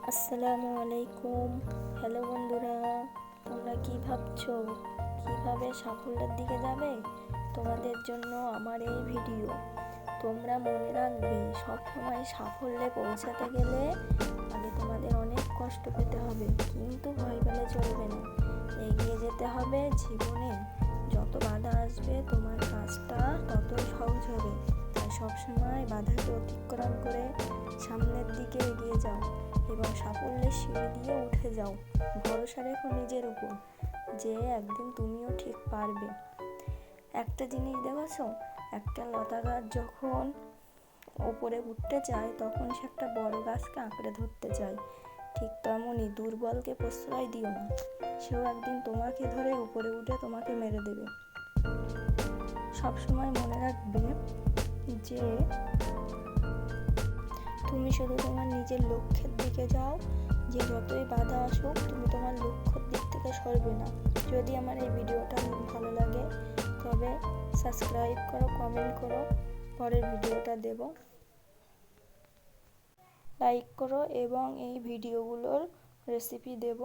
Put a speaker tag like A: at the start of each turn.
A: আসসালামু আলাইকুম। হ্যালো বন্ধুরা, তোমরা কি ভাবছো কিভাবে সাফল্যের দিকে যাবে? তোমাদের জন্য আমার এই ভিডিও। তোমরা মনে রাখবে, সবসময় সাফল্যে পৌঁছাতে গেলে আগে তোমাদের অনেক কষ্ট পেতে হবে, কিন্তু ভয় পেলে চলবে না। এগিয়ে যেতে হবে। জীবনে যত বাধা আসবে তোমার কাজটা তত সহজ হবে। তাই সবসময় বাধাকে অতিক্রম করে সামনের দিকে এগিয়ে যাও এবং সাফল্যের সিঁড়ি দিয়ে উঠে যাও। ভরসা রেখো নিজের উপর যে একদিন তুমিও ঠিক পারবে। একটা জিনিস দেখেছো, একটা লতা গাছ যখন ওপরে উঠতে চায় তখন সে একটা বড় গাছকে আঁকড়ে ধরতে চায়। ঠিক তেমনই দুর্বলকে প্রশ্রয় দিও না, সেও একদিন তোমাকে ধরে উপরে উঠে তোমাকে মেরে দেবে। সবসময় মনে রাখবে যে তুমি শুধু তোমার নিজের লক্ষ্যের দিকে যাও, যে যতই বাধা আসুক তুমি তোমার লক্ষ্যের দিক থেকে সরবে না। যদি আমার এই ভিডিওটা ভালো লাগে তবে সাবস্ক্রাইব করো, কমেন্ট করো, পরের ভিডিওটা দেব, লাইক করো এবং এই ভিডিওগুলোর রেসিপি দেব।